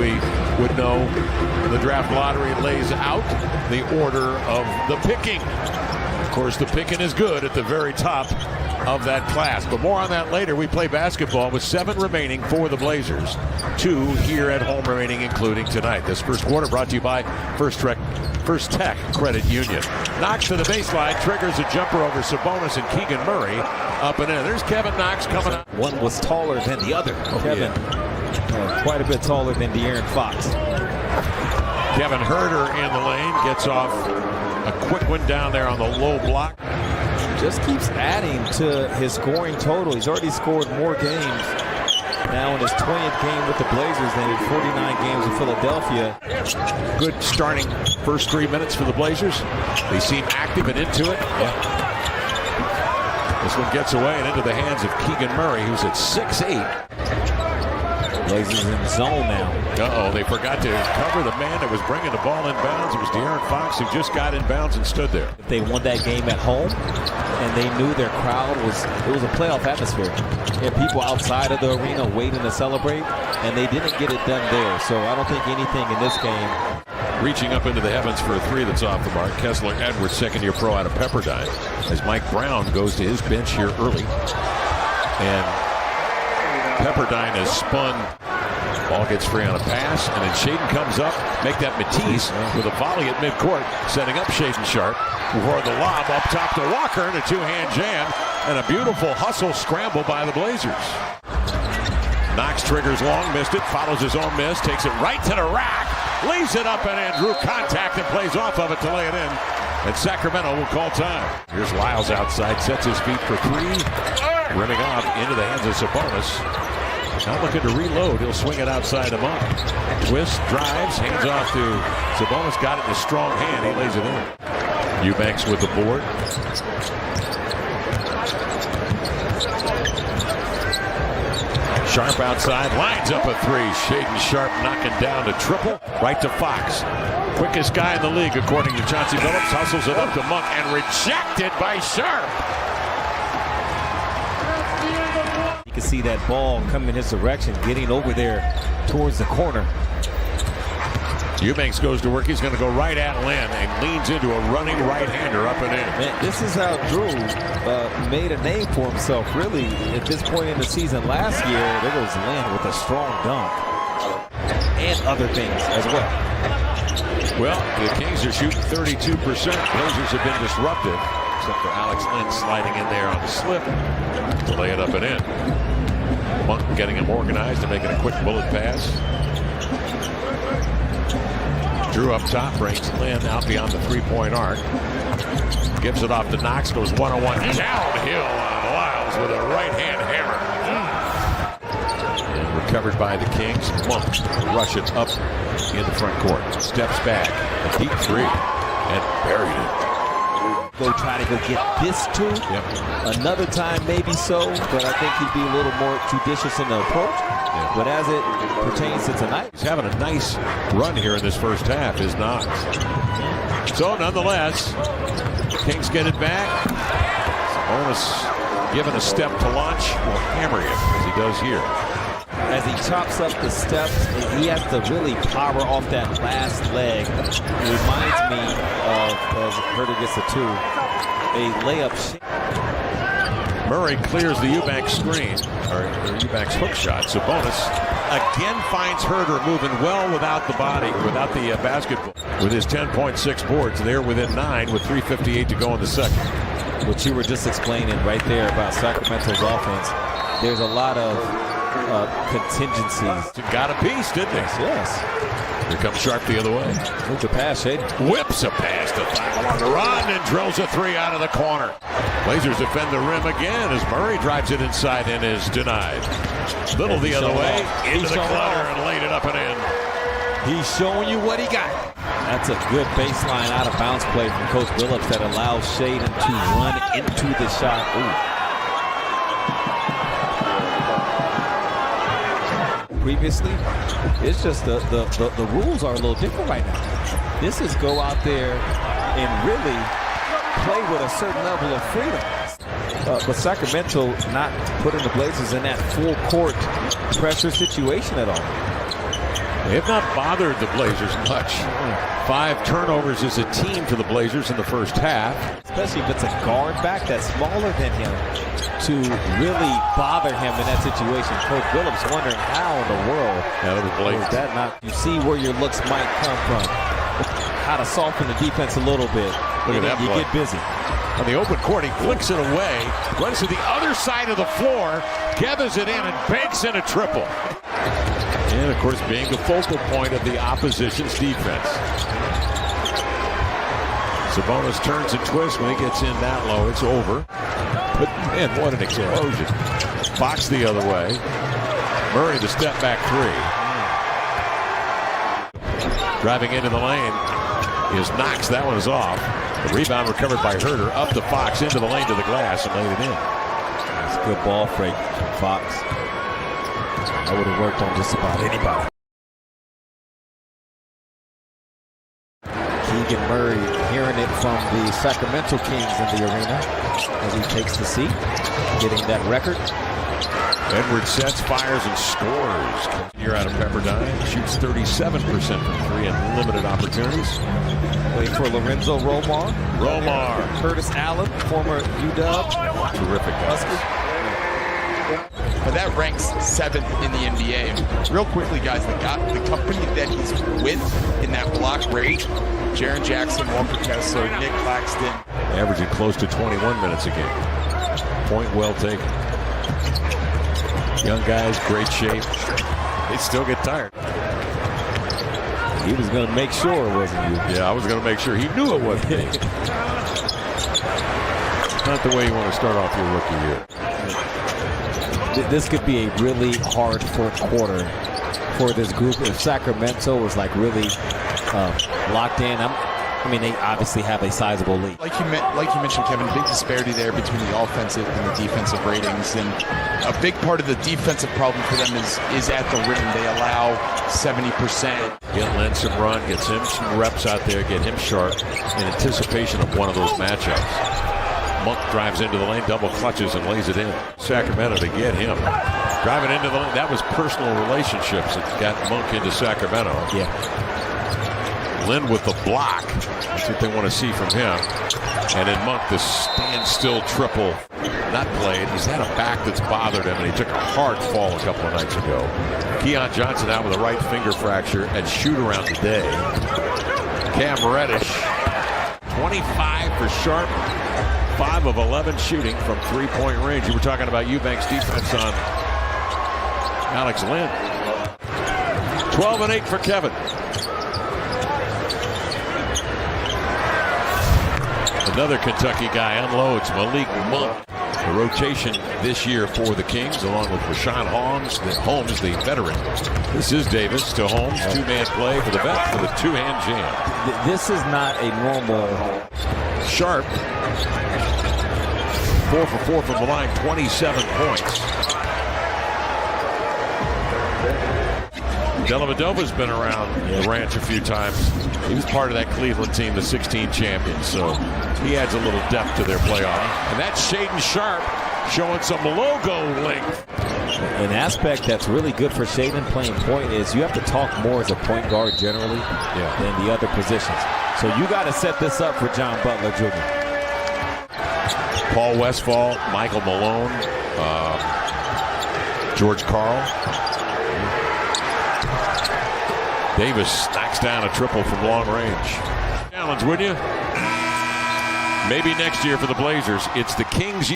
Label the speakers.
Speaker 1: we would know, the draft lottery lays out the order of the picking. Of course, the picking is good at the very top of that class, but more on that later. We play basketball with 7 remaining for the Blazers, 2 here at home remaining, including tonight. This first quarter brought to you by First Tech Credit Union. Knox to the baseline, triggers a jumper over Sabonis and Keegan Murray, up and in. There's Kevin Knox coming up.
Speaker 2: One was taller than the other. Kevin, quite a bit taller than De'Aaron Fox.
Speaker 1: Kevin Huerter in the lane, gets off a quick one down there on the low block.
Speaker 2: Just keeps adding to his scoring total. He's already scored more games now in his 20th game with the Blazers than in 49 games in Philadelphia.
Speaker 1: Good starting first 3 minutes for the Blazers. They seem active and into it. This one gets away and into the hands of Keegan Murray, who's at 6'8".
Speaker 2: Blazers in zone now.
Speaker 1: Uh-oh, they forgot to cover the man that was bringing the ball inbounds. It was De'Aaron Fox who just got inbounds and stood there.
Speaker 2: If they won that game at home, and they knew their crowd was a playoff atmosphere. They had people outside of the arena waiting to celebrate, and they didn't get it done there. So I don't think anything in this game.
Speaker 1: Reaching up into the heavens for a 3 that's off the mark. Kessler Edwards, second-year pro out of Pepperdine, as Mike Brown goes to his bench here early. And Pepperdine has spun. Ball gets free on a pass, and then Shaedon comes up. Make that Matisse with a volley at midcourt, setting up Shaedon Sharp. Before the lob up top to Walker, and a two-hand jam, and a beautiful hustle scramble by the Blazers. Knox triggers long, missed it, follows his own miss, takes it right to the rack, leaves it up and in, drew contact and plays off of it to lay it in. And Sacramento will call time. Here's Lyles outside, sets his feet for 3, rimming off into the hands of Sabonis. Not looking to reload. He'll swing it outside the mark. Twist, drives, hands off to Sabonis. Got it in a strong hand. He lays it in. Eubanks with the board. Sharp outside, lines up a 3. Shaedon Sharp knocking down to triple. Right to Fox. Quickest guy in the league, according to Chauncey Billups. Hustles it up to Monk and rejected by Sharp.
Speaker 2: You can see that ball coming in his direction, getting over there towards the corner.
Speaker 1: Eubanks goes to work. He's going to go right at Lynn and leans into a running right-hander up and in.
Speaker 2: Man, this is how Drew made a name for himself, really. At this point in the season last year, there goes Lynn with a strong dunk. And other things as well.
Speaker 1: Well, the Kings are shooting 32%. Blazers have been disruptive, except for Alex Lynn sliding in there on the slip to lay it up and in. Monk getting him organized and making a quick bullet pass. Drew up top, brings Lynn out beyond the three-point arc. Gives it off to Knox, goes one-on-one downhill on Lyles with a right-hand hammer. And recovered by the Kings. Monk rush it up in the front court. Steps back, a deep 3, and buried it.
Speaker 2: Go try to go get this too.
Speaker 1: Yep.
Speaker 2: Another time maybe so, but I think he'd be a little more judicious in the approach. Yeah. But as it pertains to tonight,
Speaker 1: he's having a nice run here in this first half, is Knox. So nonetheless, Kings get it back. Sabonis given a step to launch, will hammer it as he does here.
Speaker 2: As he chops up the steps, he has to really power off that last leg. It reminds me of, as Huerter gets a 2, a layup.
Speaker 1: Murray clears the Eubanks screen, or Eubanks hook shot. Sabonis again finds Huerter moving well without the body, without the basketball. With his 10.6 boards, they're within 9 with 3:58 to go in the second.
Speaker 2: What you were just explaining right there about Sacramento's offense, there's a lot of contingencies.
Speaker 1: Got a piece, didn't they?
Speaker 2: Yes.
Speaker 1: Here comes Sharp the other way.
Speaker 2: Move the pass, Shaedon.
Speaker 1: Whips a pass to Thybulle on the run and drills a 3 out of the corner. Blazers defend the rim again as Murray drives it inside and is denied. Little the other way, into the clutter and laid it up and in.
Speaker 2: He's showing you what he got. That's a good baseline out of bounds play from Coach Billups that allows Shaedon to run into the shot. Ooh. Previously, it's just the rules are a little different right now. This is go out there and really play with a certain level of freedom. But Sacramento not putting the Blazers in that full court pressure situation at all.
Speaker 1: They have not bothered the Blazers much. 5 turnovers as a team for the Blazers in the first half.
Speaker 2: Especially if it's a guard back that's smaller than him to really bother him in that situation. Coach Phillips wondering how in the world is that not. You see where your looks might come from. How to soften the defense a little bit.
Speaker 1: Look at that
Speaker 2: you
Speaker 1: play.
Speaker 2: get busy.
Speaker 1: On the open court, he flicks it away, runs to the other side of the floor, gathers it in, and banks in a triple. And, of course, being the focal point of the opposition's defense. Sabonis turns and twists. When he gets in that low, it's over. But, man, what an explosion. Fox the other way. Murray, the step-back 3. Driving into the lane is Knox. That one is off. The rebound recovered by Herter. Up to Fox, into the lane to the glass, and laid it in.
Speaker 2: That's a good ball fake from Fox. That would have worked on just about anybody. Keegan Murray hearing it from the Sacramento Kings in the arena as he takes the seat, getting that record.
Speaker 1: Edwards sets, fires, and scores. Here out of Pepperdine, shoots 37% from 3 in limited opportunities.
Speaker 2: Played for Lorenzo Romar. Curtis Allen, former UW.
Speaker 1: Terrific guy.
Speaker 3: But that ranks 7th in the NBA. Real quickly, guys, the company that he's with in that block rate, Jaren Jackson, Walker Kessler, Nick Claxton.
Speaker 1: Averaging close to 21 minutes a game. Point well taken. Young guys, great shape. They still get tired.
Speaker 2: He was going to make sure it wasn't you.
Speaker 1: Yeah, I was going to make sure he knew it wasn't me. Not the way you want to start off your rookie year.
Speaker 2: This could be a really hard fourth quarter for this group. If Sacramento was like really locked in, I mean, they obviously have a sizable lead.
Speaker 3: Like you mentioned, Kevin, big disparity there between the offensive and the defensive ratings. And a big part of the defensive problem for them is at the rim. They allow 70%.
Speaker 1: Get Len some run, gets him some reps out there, get him sharp in anticipation of one of those matchups. Monk drives into the lane, double clutches, and lays it in. Sacramento to get him. Driving into the lane. That was personal relationships that got Monk into Sacramento.
Speaker 2: Yeah.
Speaker 1: Lynn with the block. That's what they want to see from him. And then Monk, the standstill triple. Not played. He's had a back that's bothered him, and he took a hard fall a couple of nights ago. Keon Johnson out with a right finger fracture and shoot around today. Cam Reddish, 25 for Sharp. 5 of 11 shooting from 3-point range. You were talking about Eubank's defense on Alex Lynn. 12 and 8 for Kevin. Another Kentucky guy unloads, Malik Monk. The rotation this year for the Kings, along with Rashawn Holmes, the veteran. This is Davis to Holmes, 2-man play for the vet for the 2-hand jam.
Speaker 2: This is not a normal.
Speaker 1: Sharp, 4 for 4 from the line, 27 points. Dellavedova's been around the ranch a few times. He was part of that Cleveland team, the 16 champions, so he adds a little depth to their playoff. And that's Shaedon Sharp showing some logo length.
Speaker 2: An aspect that's really good for Shaedon playing point is you have to talk more as a point guard generally than the other positions. So you got to set this up for John Butler Jr.
Speaker 1: Paul Westphal, Michael Malone, George Karl. Davis knocks down a triple from long range. Challenge, would you? Maybe next year for the Blazers. It's the Kings.